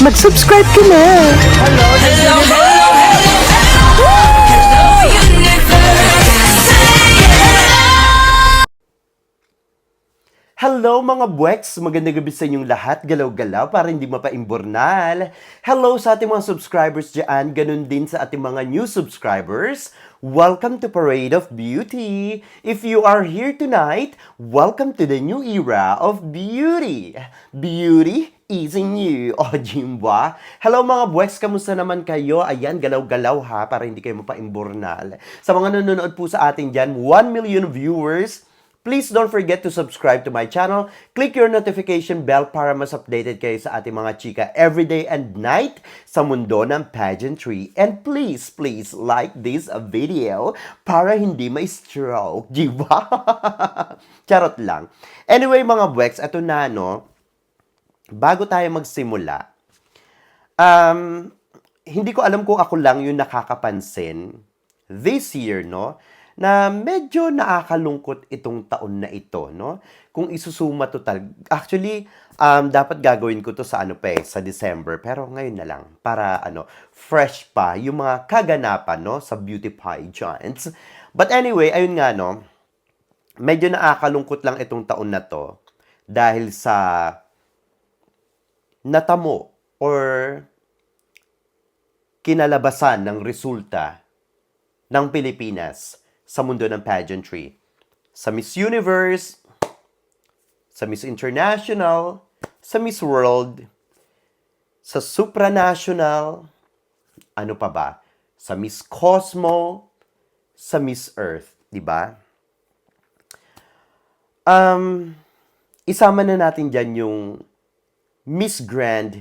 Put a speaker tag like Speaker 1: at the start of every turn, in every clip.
Speaker 1: mag-subscribe ka na.
Speaker 2: Hello, hello, hello, hello, universe.
Speaker 1: Hello mga buweks! Magandang gabi sa inyong lahat. Galaw-galaw para hindi mapaimbornal. Hello sa ating mga subscribers dyan. Ganun din sa ating mga new subscribers. Welcome to Parade of Beauty. If you are here tonight, welcome to the new era of beauty. Beauty is in you. O, Jimba. Hello mga buweks, kamusta naman kayo? Ayan, galaw-galaw ha, para hindi kayo mapaimbornal. Sa mga nanonood po sa atin dyan, 1 million viewers. Please don't forget to subscribe to my channel. Click your notification bell para mas updated kayo sa ating mga chika everyday and night sa mundo ng pageantry. And please like this video para hindi may stroke. Diba? Charot lang. Anyway mga buweks, ito na no. Bago tayo magsimula, hindi ko alam kung ako lang yung nakakapansin this year, no? Na medyo nakakalungkot itong taon na ito, no? Kung isusuma total, actually, dapat gagawin ko to sa sa December, pero ngayon na lang, para fresh pa yung mga kaganapan, no? Sa beauty pageants. But anyway, ayun nga, no? Medyo nakakalungkot lang itong taon na to dahil sa natamo or kinalabasan ng resulta ng Pilipinas sa mundo ng pageantry. Sa Miss Universe, sa Miss International, sa Miss World, sa Supranational, ano pa ba? Sa Miss Cosmo, sa Miss Earth, di ba? Isama na natin dyan yung Miss Grand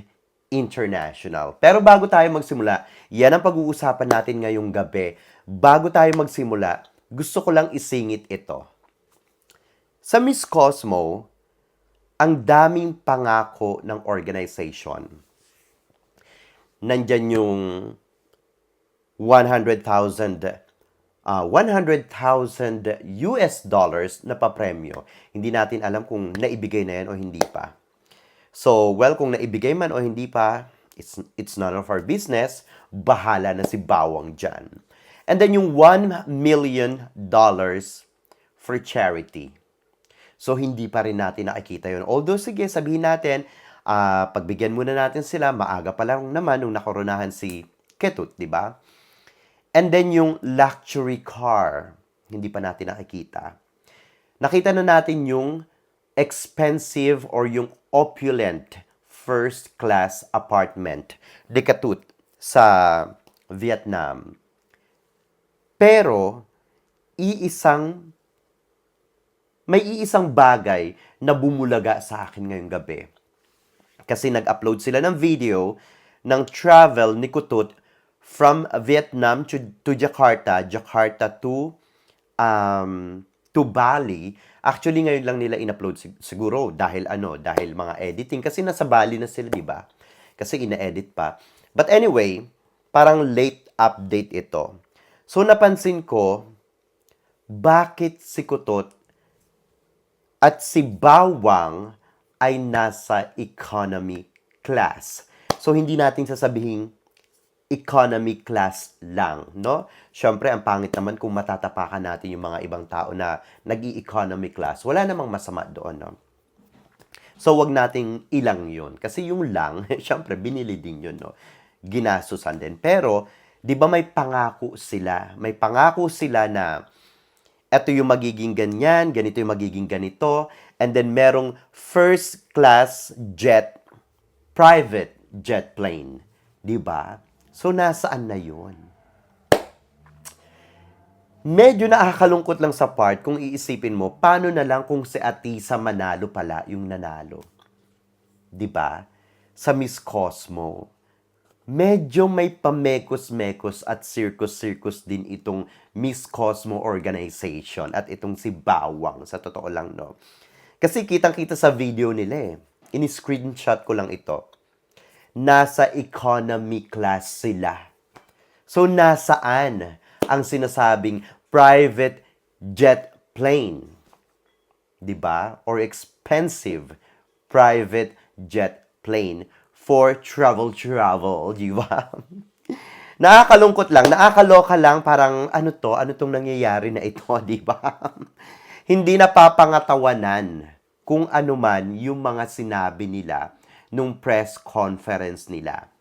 Speaker 1: International. Pero bago tayo magsimula, yan ang pag-uusapan natin ngayong gabi. Bago tayo magsimula, gusto ko lang isingit ito. Sa Miss Cosmo, ang daming pangako ng organization. Nandyan yung 100,000 US dollars na papremyo. Hindi natin alam kung naibigay na yan o hindi pa. So, well, kung naibigay man o hindi pa, it's none of our business. Bahala na si Bawang dyan. And then yung $1 million for charity. So, hindi pa rin natin nakikita yun. Although, sige, sabihin natin, pagbigyan muna natin sila, maaga pa lang naman nung nakoronahan si Ketut, di ba? And then yung luxury car, hindi pa natin nakikita. Nakita na natin yung expensive or yung opulent first class apartment de Ketut sa Vietnam. Pero may iisang bagay na bumulaga sa akin ngayong gabi. Kasi nag-upload sila ng video ng travel ni Ketut from Vietnam to Jakarta, Jakarta to Bali. Actually, ngayon lang nila in-upload siguro dahil mga editing. Kasi nasa Bali na sila, di ba? Kasi ina-edit pa. But anyway, parang late update ito. So, napansin ko, bakit si Ketut at si Bawang ay nasa economy class. So, hindi natin sasabihin economy class lang, no? Siyempre, ang pangit naman kung matatapakan natin yung mga ibang tao na nag-i-economy class. Wala namang masama doon, no? So, wag nating ilang yun. Kasi yung lang, siyempre, binili din yun, no? Ginasusan din. Pero, di ba may pangako sila? May pangako sila na eto yung magiging ganyan, ganito yung magiging ganito, and then merong first class jet, private jet plane. Di ba? So, nasaan na yun? Medyo nakakalungkot lang sa part kung iisipin mo, paano na lang kung si Atisa Manalo pala yung nanalo? Di ba? Sa Miss Cosmo. Medyo may pamekos-mekos at circus-circus din itong Miss Cosmo organization at itong si Bawang, sa totoo lang, no? Kasi kitang-kita sa video nila ini-screenshot ko lang ito. Nasa economy class sila. So, nasaan ang sinasabing private jet plane? Diba? Or expensive private jet plane for travel, di ba? Nakakalungkot lang, nakakaloka lang, parang ano tong nangyayari na ito, di ba? Hindi napapangatawanan kung ano man yung mga sinabi nila nung press conference nila.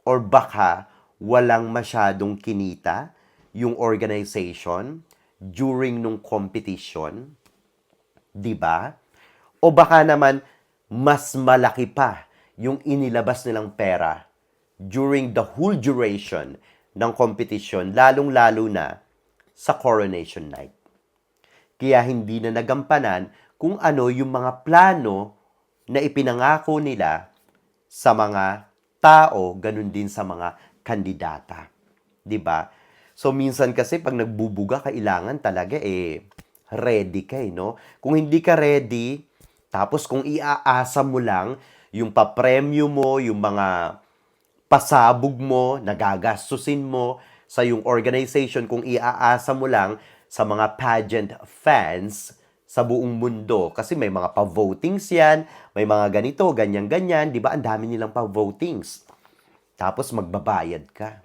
Speaker 1: Or baka walang masyadong kinita yung organization during nung competition, di ba? O baka naman mas malaki pa yung inilabas nilang pera during the whole duration ng competition, lalong-lalo na sa coronation night. Kaya hindi na nagampanan kung ano yung mga plano na ipinangako nila sa mga tao, ganun din sa mga kandidata. 'Di ba? So minsan kasi pag nagbubuga, kailangan talaga ready ka no? Kung hindi ka ready, tapos kung iaasa mo lang yung papremyo mo, yung mga pasabog mo, nagagastusin mo sa yung organization, kung iaasa mo lang sa mga pageant fans sa buong mundo. Kasi may mga pa-votings yan, may mga ganito, ganyan-ganyan, di ba? Ang dami nilang pa-votings. Tapos magbabayad ka.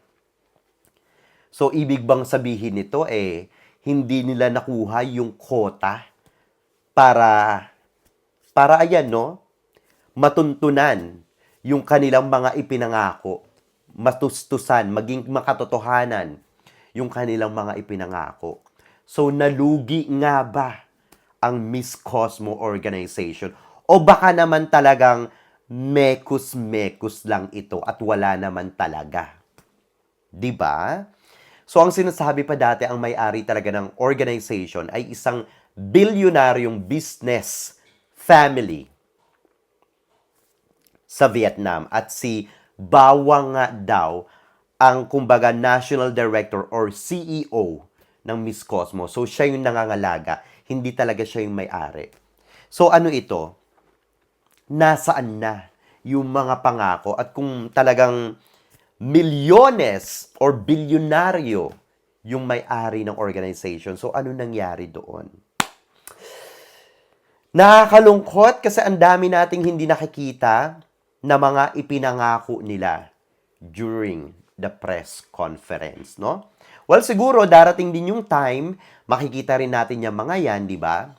Speaker 1: So, ibig bang sabihin nito, hindi nila nakuha yung quota para ayan, no? Matuntunan yung kanilang mga ipinangako, matustusan, maging makatotohanan yung kanilang mga ipinangako. So, nalugi nga ba ang Miss Cosmo organization? O baka naman talagang mekus-mekus lang ito at wala naman talaga? 'Di ba? So, ang sinasabi pa dati, ang may-ari talaga ng organization ay isang bilyonaryong business family sa Vietnam, at si Bawang nga daw ang kumbaga national director or CEO ng Miss Cosmo. So siya yung nangangalaga, hindi talaga siya yung may-ari. So ano ito? Nasaan na yung mga pangako, at kung talagang milyones or bilyonaryo yung may-ari ng organization, so ano nangyari doon? Nakakalungkot kasi ang dami nating hindi nakikita na mga ipinangako nila during the press conference, no? Well, siguro darating din yung time, makikita rin natin yung mga yan, di ba?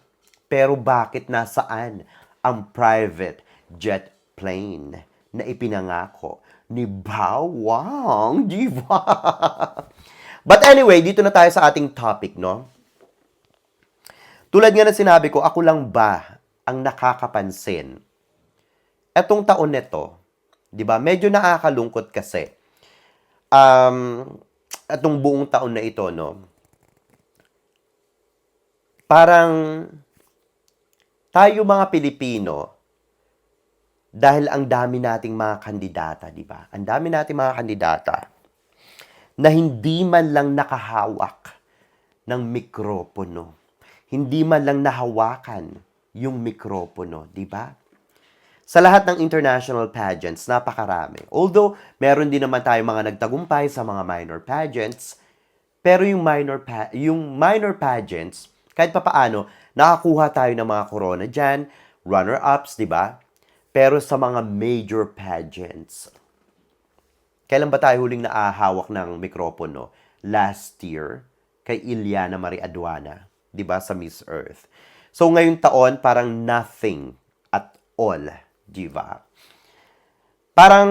Speaker 1: Pero bakit nasaan ang private jet plane na ipinangako ni Bawang, di ba? But anyway, dito na tayo sa ating topic, no? Tulad nga na sinabi ko, ako lang ba ang nakakapansin etong taon nito, 'di ba? Medyo nakakalungkot kasi. Etong buong taon na ito, no. Parang tayo mga Pilipino, dahil ang dami nating mga kandidata, 'di ba? Ang dami nating mga kandidata na hindi man lang nakahawak ng mikropono. Hindi man lang nahawakan yung mikropono, 'di ba? Sa lahat ng international pageants, napakarami. Although, meron din naman tayong mga nagtagumpay sa mga minor pageants, pero yung minor pageants, kahit papaano, nakakuha tayo ng mga corona dyan, runner-ups, di ba? Pero sa mga major pageants, kailan ba tayo huling naahawak ng mikropono? Last year, kay Iliana Marie Aduana, di ba, sa Miss Earth. So, ngayong taon, parang nothing at all. Diba? Parang,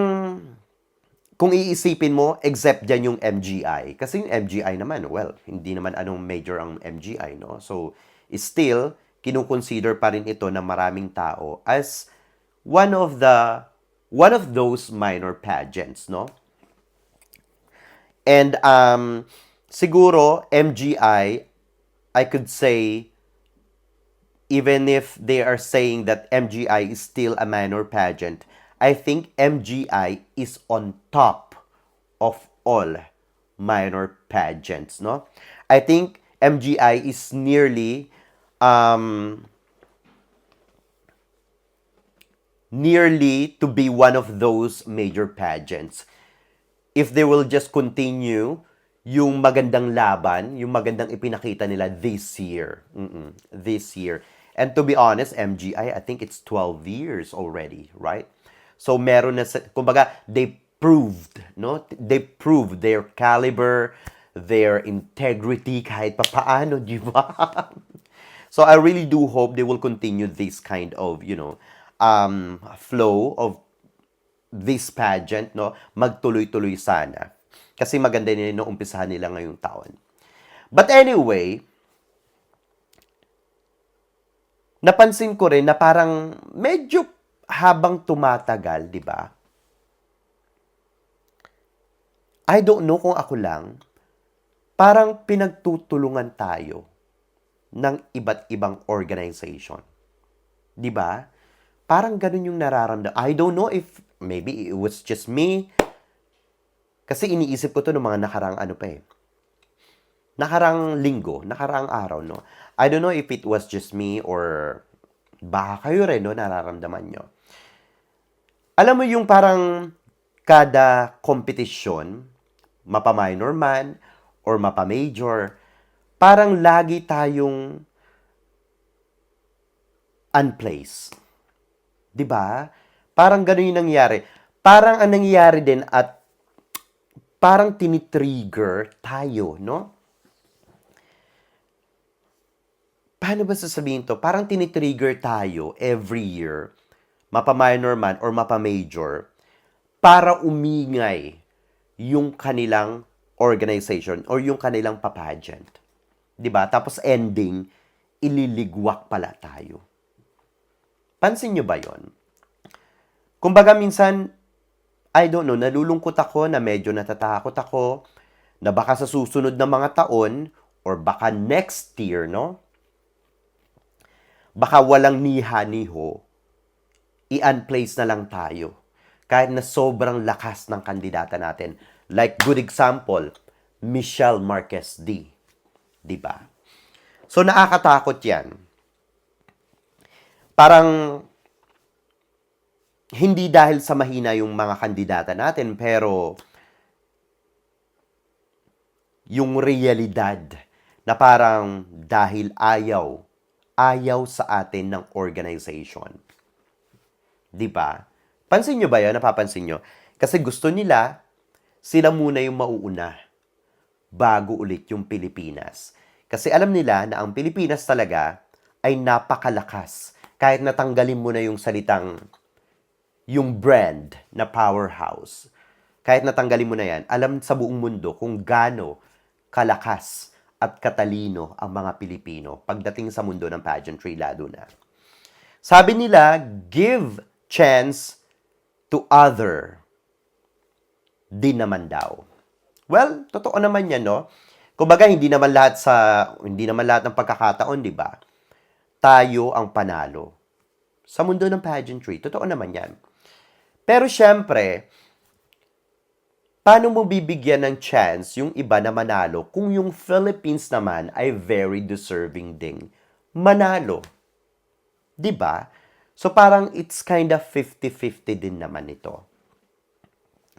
Speaker 1: kung iisipin mo, except dyan yung MGI. Kasi yung MGI naman, well, hindi naman anong major ang MGI, no? So, still, kinukonsider pa rin ito ng maraming tao as one of those minor pageants, no? And, siguro, MGI, I could say, even if they are saying that MGI is still a minor pageant, I think MGI is on top of all minor pageants, no? I think MGI is nearly to be one of those major pageants. If they will just continue yung magandang laban, yung magandang ipinakita nila this year. This year. And to be honest, MGI, I think it's 12 years already, right? So meron na kumbaga they proved, no? They proved their caliber, their integrity kahit papaano, di ba? So I really do hope they will continue this kind of, flow of this pageant, no? Magtuloy-tuloy sana. Kasi maganda nila nung umpisahan nila ngayong taon. But anyway, napansin ko rin na parang medyo habang tumatagal, di ba? I don't know kung ako lang, parang pinagtutulungan tayo ng iba't ibang organization. Di ba? Parang ganun yung nararamdaman. I don't know if maybe it was just me. Kasi iniisip ko to ng mga nakarang nakarang linggo, nakarang araw, no? I don't know if it was just me or baka kayo rin, no, nararamdaman nyo. Alam mo yung parang kada kompetisyon, mapa-minor man or mapa-major, parang lagi tayong unplaced. 'Di ba? Parang gano'n yung nangyayari. Parang ang nangyayari din at parang tinitrigger tayo, no? Paano ba sasabihin to? Parang tinitrigger tayo every year, mapa-minor man or mapa-major, para umingay yung kanilang organization or yung kanilang pageant. 'Di ba? Tapos ending, ililigwak pala tayo. Pansin nyo ba yon? Kumbaga minsan, I don't know, nalulungkot ako na medyo natatakot ako na baka sa susunod na mga taon or baka next year, no? Baka walang niha-niho, i-unplace na lang tayo. Kahit na sobrang lakas ng kandidata natin. Like, good example, Michelle Marquez D. Diba? So, nakakatakot yan. Parang, hindi dahil sa mahina yung mga kandidata natin, pero yung realidad na parang dahil ayaw sa atin ng organization. Diba? Pansin nyo ba yun? Napapansin nyo? Kasi gusto nila, sila muna yung mauuna bago ulit yung Pilipinas. Kasi alam nila na ang Pilipinas talaga ay napakalakas. Kahit natanggalin mo na yung salitang, yung brand na powerhouse. Kahit natanggalin mo na yan, alam sa buong mundo kung gaano kalakas at katalino ang mga Pilipino pagdating sa mundo ng pageantry lalo na. Sabi nila, give chance to other din naman daw. Well, totoo naman yan, no? Kumbaga, hindi naman lahat ng pagkakataon, di ba? Tayo ang panalo sa mundo ng pageantry. Totoo naman yan. Pero syempre, paano mo bibigyan ng chance yung iba na manalo kung yung Philippines naman ay very deserving ding manalo? 'Di ba? So parang it's kind of 50-50 din naman ito.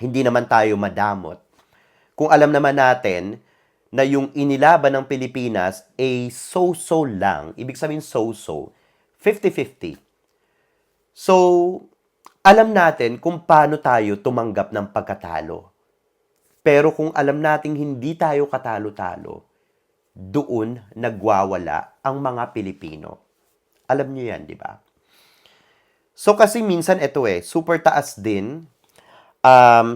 Speaker 1: Hindi naman tayo madamot. Kung alam naman natin na yung inilaban ng Pilipinas ay so-so lang, ibig sabihin so-so, 50-50. So, alam natin kung paano tayo tumanggap ng pagkatalo. Pero kung alam nating hindi tayo katalo-talo, doon nagwawala ang mga Pilipino. Alam nyo yan, di ba? So kasi minsan ito super taas din.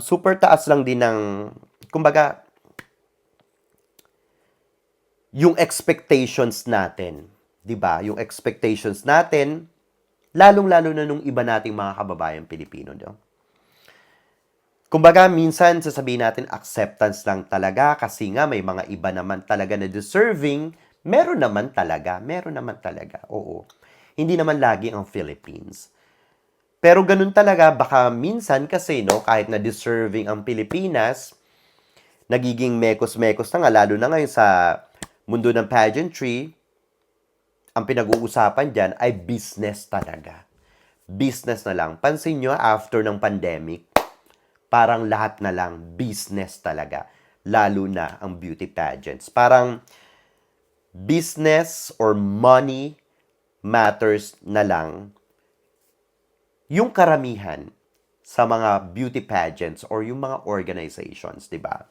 Speaker 1: Super taas lang din ng, kumbaga, yung expectations natin. Di ba? Yung expectations natin, lalong-lalo na nung iba nating mga kababayang Pilipino. No? Kumbaga, minsan sasabihin natin acceptance lang talaga kasi nga may mga iba naman talaga na deserving. Meron naman talaga. Oo. Hindi naman lagi ang Philippines. Pero ganun talaga, baka minsan kasi, no, kahit na deserving ang Pilipinas, nagiging mekos-mekos na nga, lalo na ngayon sa mundo ng pageantry, ang pinag-uusapan dyan ay business talaga. Business na lang. Pansin nyo, after ng pandemic, parang lahat na lang business talaga. Lalo na ang beauty pageants. Parang business or money matters na lang yung karamihan sa mga beauty pageants or yung mga organizations, di ba?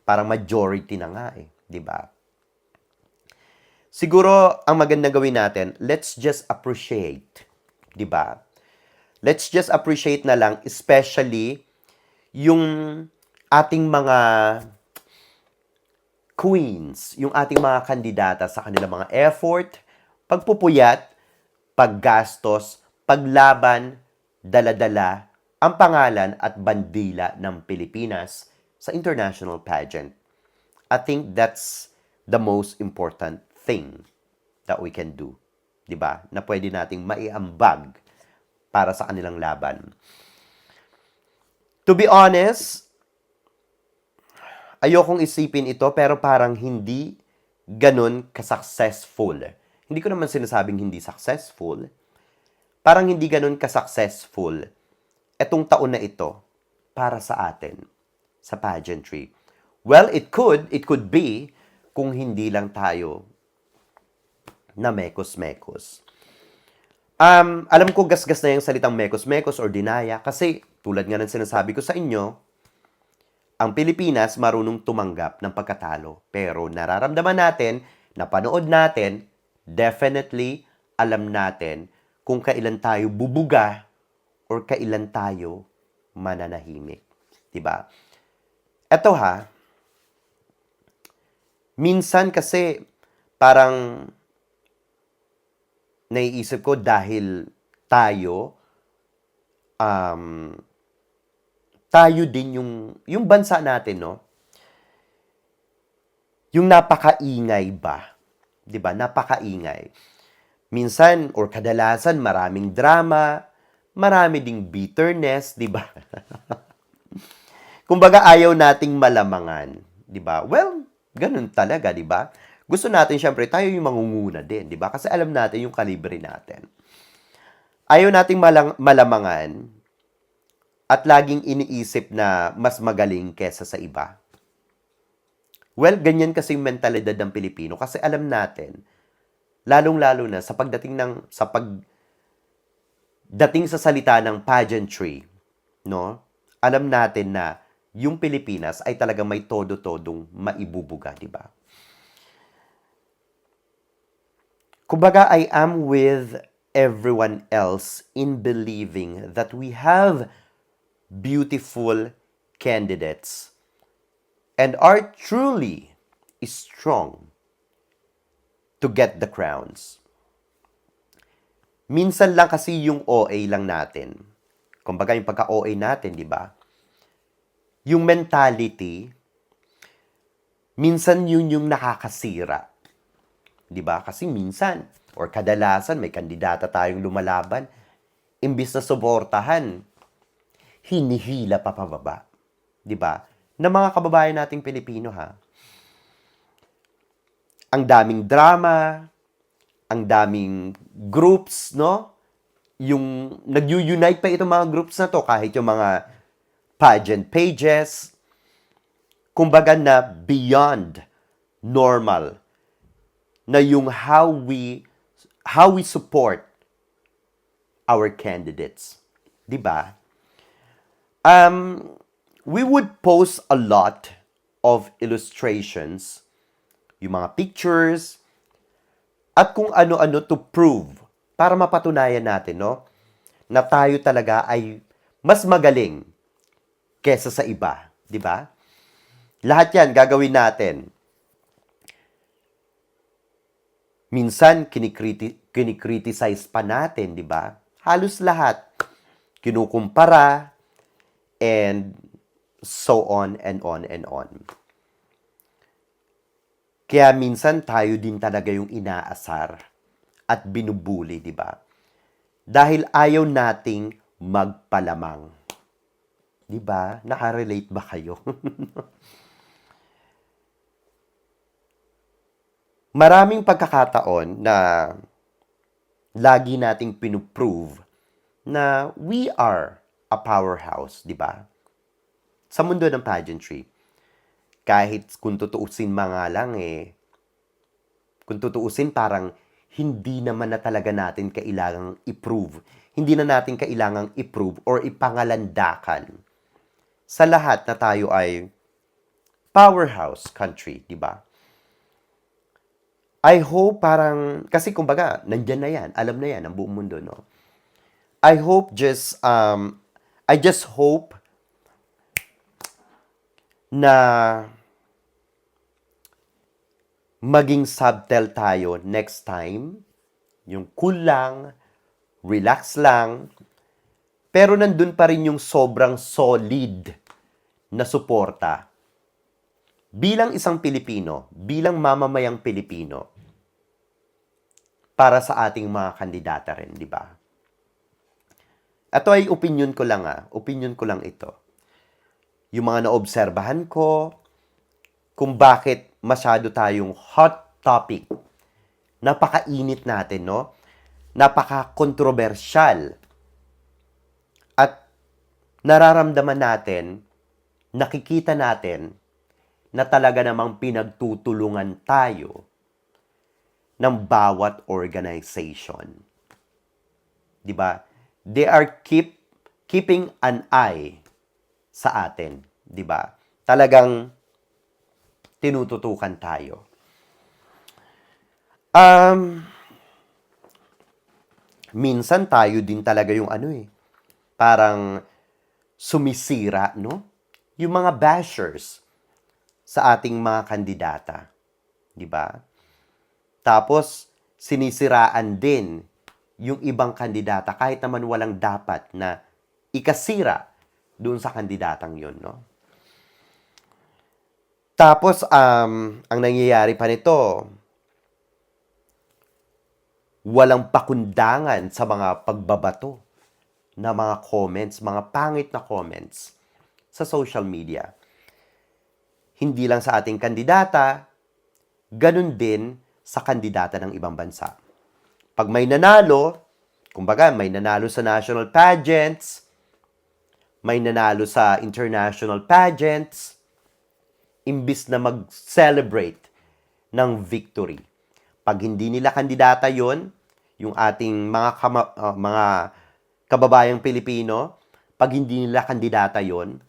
Speaker 1: Parang majority na nga eh, di ba? Siguro, ang maganda gawin natin, let's just appreciate, di ba? Let's just appreciate na lang, especially yung ating mga queens, yung ating mga kandidata sa kanilang mga effort, pagpupuyat, paggastos, paglaban, daladala ang pangalan at bandila ng Pilipinas sa international pageant. I think that's the most important thing that we can do. 'Di ba? Na pwede nating maiambag para sa kanilang laban. To be honest, ayokong isipin ito pero parang hindi ganun ka-successful. Hindi ko naman sinasabing hindi successful. Parang hindi ganun ka-successful etong taon na ito para sa atin, sa pageantry. Well, it could be kung hindi lang tayo na mekos-mekos. Alam ko gasgas na yung salitang mekos-mekos or dinaya kasi tulad nga ng sinasabi ko sa inyo, ang Pilipinas marunong tumanggap ng pagkatalo. Pero nararamdaman natin, napanood natin, definitely alam natin kung kailan tayo bubuga or kailan tayo mananahimik. Diba? Eto ha, minsan kasi parang naiisip ko dahil tayo din yung bansa natin, no? Yung napakaingay ba? 'Di ba? Napakaingay. Minsan or kadalasan maraming drama, marami ding bitterness, 'di ba? Kumbaga ayaw nating malamangan, 'di ba? Well, ganun talaga, 'di ba? Gusto natin syempre tayo yung mangunguna din, 'di ba? Kasi alam natin yung kalibre natin. Ayaw nating malamangan at laging iniisip na mas magaling kesa sa iba. Well, ganyan kasi yung mentalidad ng Pilipino kasi alam natin, lalong-lalo na sa pagdating sa salita ng pageantry, no? Alam natin na yung Pilipinas ay talagang may todo-todong maibubuga, di ba? Kumbaga, I am with everyone else in believing that we have beautiful candidates and are truly strong to get the crowns. Minsan lang kasi yung OA lang natin. Kumbaga yung pagka-OA natin, di ba? Yung mentality, minsan yun yung nakakasira. Di ba? Kasi minsan, or kadalasan, may kandidata tayong lumalaban, imbis na suportahan, hinihila pa pababa. Di ba? Na mga kababayan nating Pilipino, ha? Ang daming drama, ang daming groups, no? Yung nag-unite pa itong mga groups na to, kahit yung mga pageant pages, kumbaga na beyond normal na yung how we support our candidates. 'Di ba? We would post a lot of illustrations, yung mga pictures, at kung ano-ano to prove para mapatunayan natin, no, na tayo talaga ay mas magaling kesa sa iba, 'di ba? Lahat 'yan gagawin natin. Minsan, kinikriticize pa natin, di ba? Halos lahat. Kinukumpara, and so on and on and on. Kaya minsan tayo din talaga yung inaasar at binubuli, di ba? Dahil ayaw nating magpalamang. Di ba? Nakarelate ba kayo? Maraming pagkakataon na lagi nating pinuprove na we are a powerhouse, di ba? Sa mundo ng pageantry. Kahit kung tutuusin mga lang kung tutuusin parang hindi naman na talaga natin kailangang i-prove. Hindi na natin kailangang i-prove or ipangalandakan sa lahat na tayo ay powerhouse country, di ba? I hope parang, kasi kumbaga, nandyan na yan, alam na yan, ang buong mundo, no? I just hope na maging subtle tayo next time. Yung cool lang, relax lang, pero nandun pa rin yung sobrang solid na suporta. Bilang isang Pilipino, bilang mamamayang Pilipino, para sa ating mga kandidata rin, di ba? Ito ay opinion ko lang opinion ko lang ito. Yung mga naobserbahan ko, kung bakit masyado tayong hot topic. Napakainit natin, no? Napaka-kontrobersyal. At nararamdaman natin, nakikita natin, na talaga namang pinagtutulungan tayo ng bawat organization. 'Di ba? They are keeping an eye sa atin, 'di ba? Talagang tinututukan tayo. Minsan tayo din talaga yung parang sumisira, no? Yung mga bashers sa ating mga kandidata. 'Di ba? Tapos, sinisiraan din yung ibang kandidata kahit naman walang dapat na ikasira doon sa kandidatang yun, no? Tapos, ang nangyayari pa nito, walang pakundangan sa mga pagbabato na mga comments, mga pangit na comments sa social media. Hindi lang sa ating kandidata, ganun din sa kandidata ng ibang bansa. Pag may nanalo, kumbaga may nanalo sa national pageants, may nanalo sa international pageants, imbis na mag-celebrate ng victory. Pag hindi nila kandidata yon, yung ating mga kababayang Pilipino, pag hindi nila kandidata yon,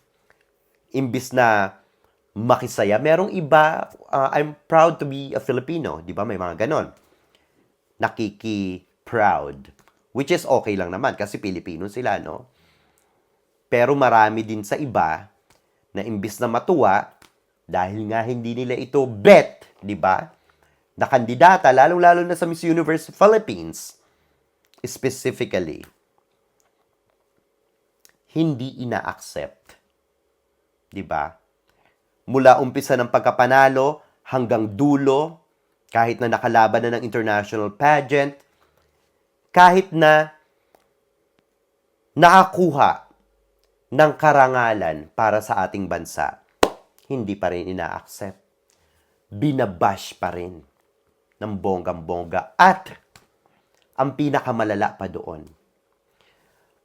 Speaker 1: imbis na makisaya. Merong iba, I'm proud to be a Filipino. Di ba? May mga ganon. Nakiki-proud. Which is okay lang naman kasi Pilipino sila, no? Pero marami din sa iba na imbis na matuwa, dahil nga hindi nila ito bet, di ba? Na kandidata, lalong-lalo na sa Miss Universe Philippines, specifically, hindi ina-accept. Di ba? Mula umpisa ng pagkapanalo hanggang dulo, kahit na nakalaban na ng international pageant, kahit na nakakuha ng karangalan para sa ating bansa, hindi pa rin ina-accept. Binabash pa rin ng bonggang-bongga. At ang pinakamalala pa doon,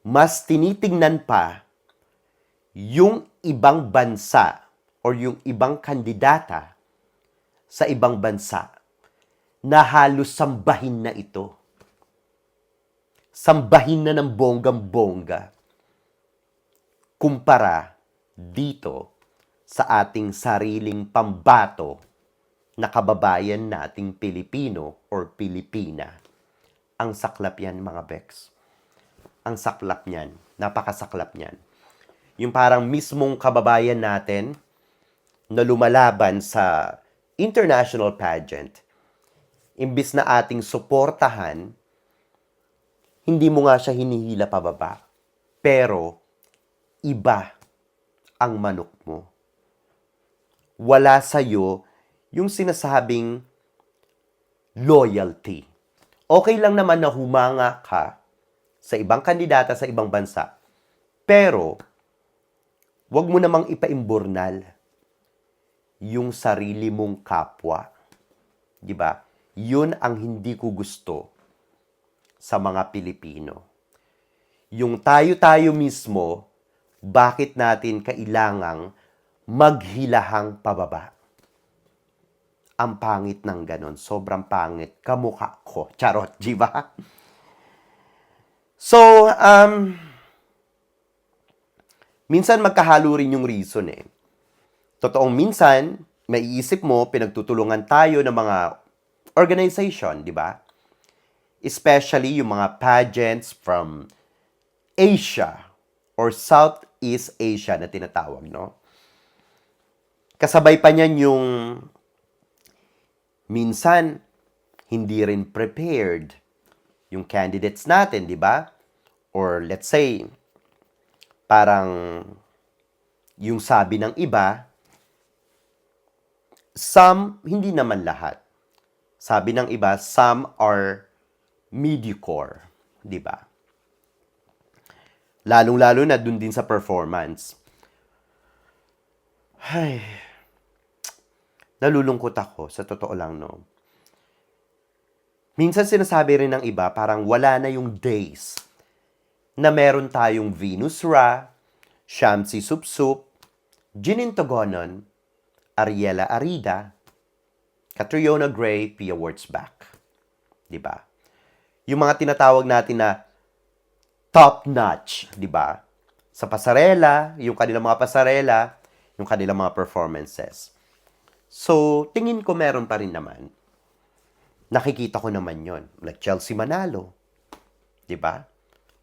Speaker 1: mas tinitingnan pa yung ibang bansa or yung ibang kandidata sa ibang bansa na halos sambahin na ito. Sambahin na ng bonggang-bongga. Kumpara dito sa ating sariling pambato na kababayan nating Pilipino or Pilipina. Ang saklap yan, mga Bex. Ang saklap niyan. Napakasaklap niyan. Yung parang mismong kababayan natin na lumalaban sa international pageant, imbis na ating suportahan, hindi mo nga siya hinihila pababa. Pero, iba ang manok mo. Wala sa'yo yung sinasabing loyalty. Okay lang naman na humanga ka sa ibang kandidata sa ibang bansa. Pero, wag mo namang ipaimburnal yung sarili mong kapwa. Di ba? Yun ang hindi ko gusto sa mga Pilipino. Yung tayo-tayo mismo, bakit natin kailangang maghilahang pababa? Ang pangit ng ganon. Sobrang pangit. Kamukha ko. Charot, di ba? So, minsan magkahalo rin yung reason eh. Totoong minsan, maiisip mo, pinagtutulungan tayo ng mga organization, di ba? Especially yung mga pageants from Asia or Southeast Asia na tinatawag, no? Kasabay pa niyan yung minsan hindi rin prepared yung candidates natin, di ba? Or let's say, parang yung sabi ng iba, some, hindi naman lahat. Sabi ng iba, some are mediocre, di ba? Lalong-lalo na dun din sa performance. Ay, nalulungkot ako, sa totoo lang, no? Minsan sinasabi rin ng iba, parang wala na yung days na meron tayong Venus Ra, Shamsi Supsup, Jeanine Togonon, Ariela Arida, Catriona Gray, Pia Wurtzbach. Di ba? Yung mga tinatawag natin na top-notch, di ba? Sa pasarela, yung kanilang mga pasarela, yung kanilang mga performances. So, tingin ko meron pa rin naman. Nakikita ko naman yon. Like Chelsea Manalo. Di ba?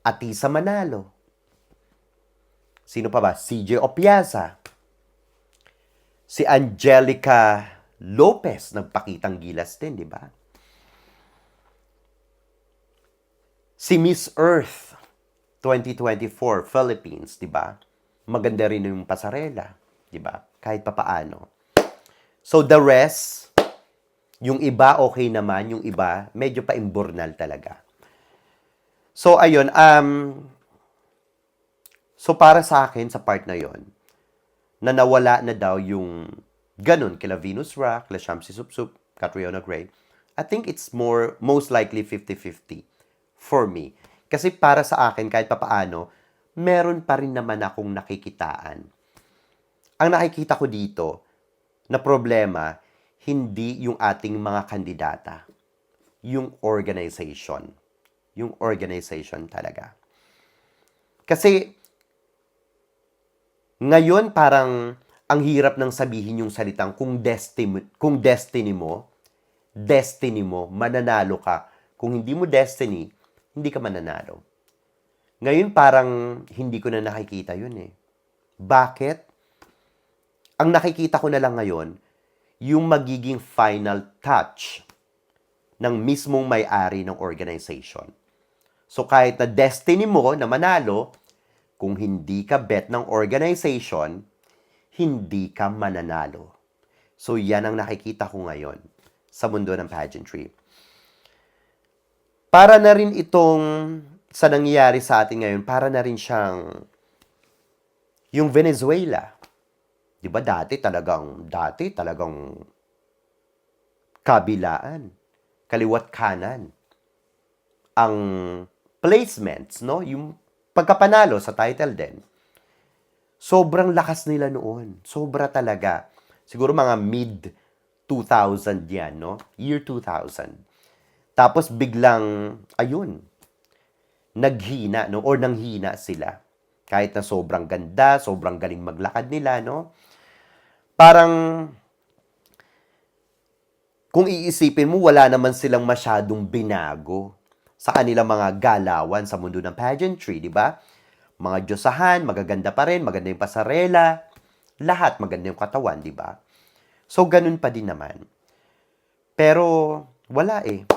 Speaker 1: Atisa Manalo. Sino pa ba? CJ Opiasa. Si Angelica Lopez, nagpakitang gilas din, di ba? Si Miss Earth 2024 Philippines, di ba? Maganda rin yung pasarela, di ba? Kahit papaano. So the rest, yung iba okay naman, yung iba medyo pa-imburnal talaga. So ayun, so para sa akin sa part na yon, na nawala na daw yung ganun kila Venus Ra, kila Shamsi Supsup, Catriona Gray. I think it's most likely 50-50 for me. Kasi para sa akin, kahit papaano, meron pa rin naman akong nakikitaan. Ang nakikita ko dito na problema, hindi yung ating mga kandidata. Yung organization. Yung organization talaga. Kasi, ngayon parang ang hirap ng sabihin yung salitang kung destiny mo, mananalo ka. Kung hindi mo destiny, hindi ka mananalo. Ngayon parang hindi ko na nakikita yun eh. Bakit? Ang nakikita ko na lang ngayon, yung magiging final touch ng mismong may-ari ng organization. So kahit na destiny mo na manalo, kung hindi ka bet ng organization, hindi ka mananalo. So yan ang nakikita ko ngayon sa mundo ng pageantry. Para na rin itong sa nangyayari sa atin ngayon, para na rin siyang yung Venezuela. 'Di ba dati talagang kabilaan, kaliwat kanan ang placements, no? Yung pagkapanalo sa title din. Sobrang lakas nila noon. Sobra talaga. Siguro mga mid-2000 yan, no? Year 2000. Tapos biglang, ayun, naghina, no? Or nanghina sila. Kahit na sobrang ganda, sobrang galing maglakad nila, no? Parang, kung iisipin mo, wala naman silang masyadong binago sa kanilang mga galawan sa mundo ng pageantry, di ba? Mga diyosahan, magaganda pa rin, maganda yung pasarela, lahat maganda yung katawan, di ba? So, ganun pa din naman. Pero, wala eh.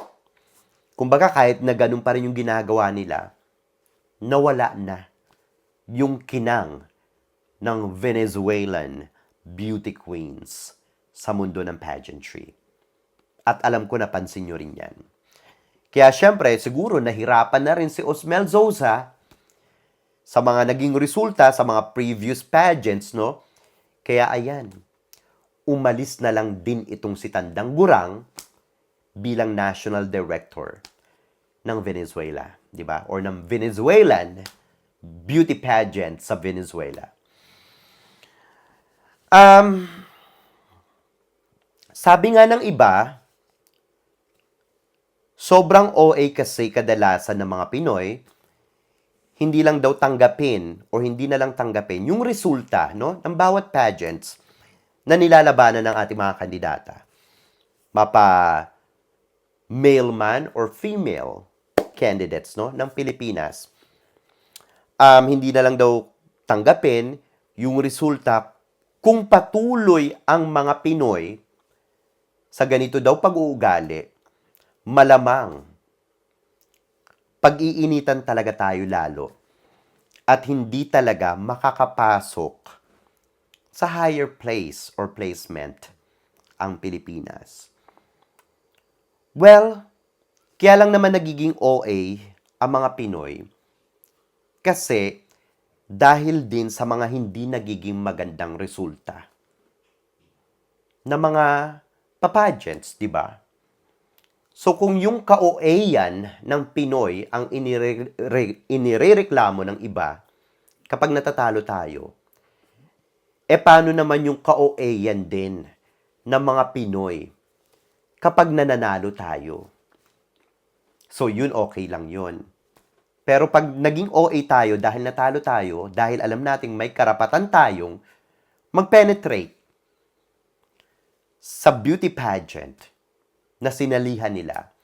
Speaker 1: Kumbaga, kahit na ganun pa rin yung ginagawa nila, nawala na yung kinang ng Venezuelan beauty queens sa mundo ng pageantry. At alam ko napansin nyo rin yan. Kaya syempre, siguro nahirapan na rin si Osmel Zoza sa mga naging resulta sa mga previous pageants, no? Kaya ayan, umalis na lang din itong si Tandang Gurang bilang national director ng Venezuela, di ba? Or ng Venezuelan beauty pageant sa Sabi nga ng iba, sobrang OA kasi kadalasan ng mga Pinoy, hindi lang daw tanggapin o hindi na lang tanggapin yung resulta, no, ng bawat pageants na nilalabanan ng ating mga kandidata. Mapa male man or female candidates, no, ng Pilipinas. Hindi na lang daw tanggapin yung resulta kung patuloy ang mga Pinoy sa ganito daw pag-uugali, malamang pag-iinitan talaga tayo lalo at hindi talaga makakapasok sa higher place or placement ang Pilipinas. Well, kaya lang naman nagiging OA ang mga Pinoy kasi dahil din sa mga hindi nagiging magandang resulta na mga pageants, di ba? So kung yung ka-OA-yan ng Pinoy ang inirereklamo ng iba kapag natatalo tayo, paano naman yung ka-OA-yan din ng mga Pinoy kapag nananalo tayo? So yun, okay lang yun. Pero pag naging OA tayo dahil natalo tayo, dahil alam nating may karapatan tayong mag-penetrate sa beauty pageant na sinalihan nila,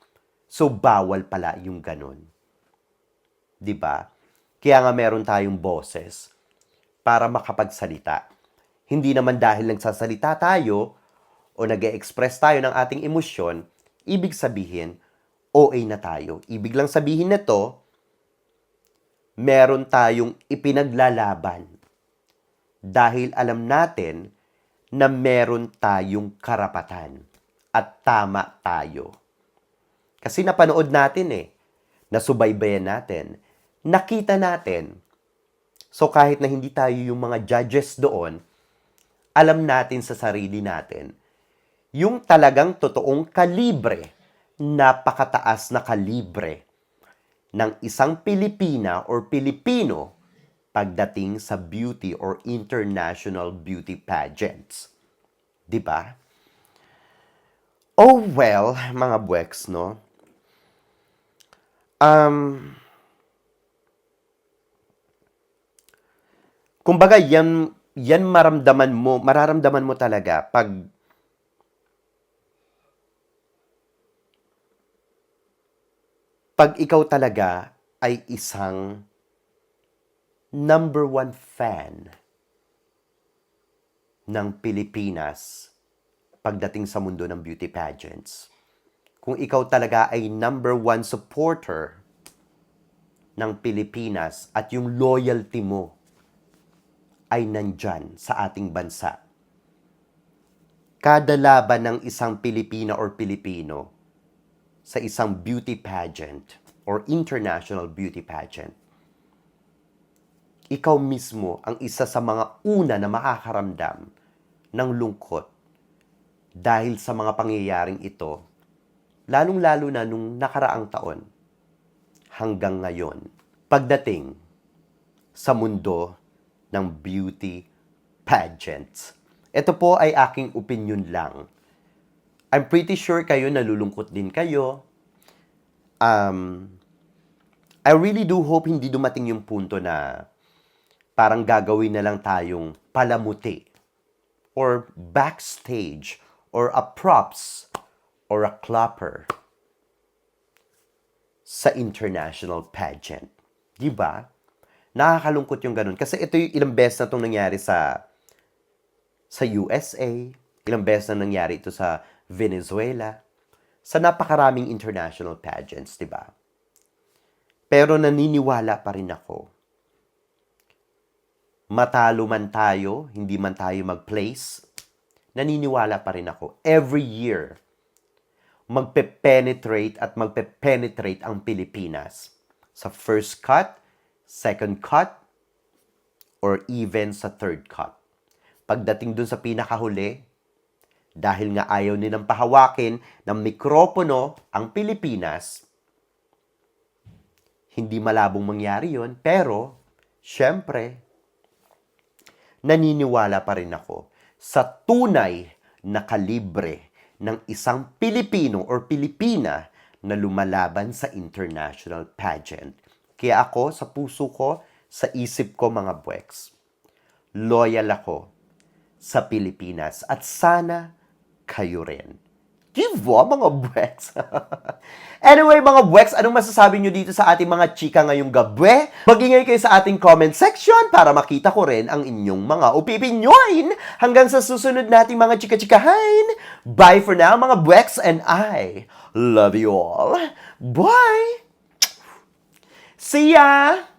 Speaker 1: so bawal pala yung ganun. 'Di ba? Kaya nga meron tayong boses para makapagsalita. Hindi naman dahil nagsasalita tayo o nag-e-express tayo ng ating emosyon, ibig sabihin, OA na tayo. Ibig lang sabihin na to, meron tayong ipinaglalaban. Dahil alam natin na meron tayong karapatan at tama tayo. Kasi napanood natin nasubaybayan natin, nakita natin. So kahit na hindi tayo yung mga judges doon, alam natin sa sarili natin, yung talagang totoong kalibre, napakataas na kalibre ng isang Pilipina or Pilipino pagdating sa beauty or international beauty pageants. 'Di ba? Oh well, mga buweks, no? Kumbaga, yan mararamdaman mo talaga pag ikaw talaga ay isang number one fan ng Pilipinas pagdating sa mundo ng beauty pageants. Kung ikaw talaga ay number one supporter ng Pilipinas at yung loyalty mo ay nandyan sa ating bansa. Kada laban ng isang Pilipina or Pilipino sa isang beauty pageant or international beauty pageant, ikaw mismo ang isa sa mga una na makakaramdam ng lungkot dahil sa mga pangyayaring ito, lalong-lalo na nung nakaraang taon hanggang ngayon, pagdating sa mundo ng beauty pageants. Ito po ay aking opinion lang. I'm pretty sure kayo nalulungkot din kayo. I really do hope hindi dumating yung punto na parang gagawin na lang tayong palamuti or backstage or a props or a clapper sa international pageant. Di ba? Nakakalungkot yung ganun. Kasi ito yung ilang beses na itong nangyari sa USA, ilang beses na nangyari ito sa Venezuela, sa napakaraming international pageants, di ba? Pero naniniwala pa rin ako. Matalo man tayo, hindi man tayo mag-place, naniniwala pa rin ako. Every year, magpe-penetrate ang Pilipinas sa first cut, second cut, or even sa third cut. Pagdating dun sa pinakahuli, dahil nga ayaw nilang pahawakin ng mikropono ang Pilipinas, hindi malabong mangyari yon, pero, syempre, naniniwala pa rin ako sa tunay na kalibre ng isang Pilipino or Pilipina na lumalaban sa international pageant. Kaya ako, sa puso ko, sa isip ko mga bweks, loyal ako sa Pilipinas at sana kayo rin. Diba, mga bweks? Anyway, mga bweks, anong masasabi nyo dito sa ating mga chika ngayong gabi? Mag-ingay kayo sa ating comment section para makita ko rin ang inyong mga opinyon. Hanggang sa susunod nating mga chika-chikahain. Bye for now, mga bweks, and I love you all. Bye! See ya!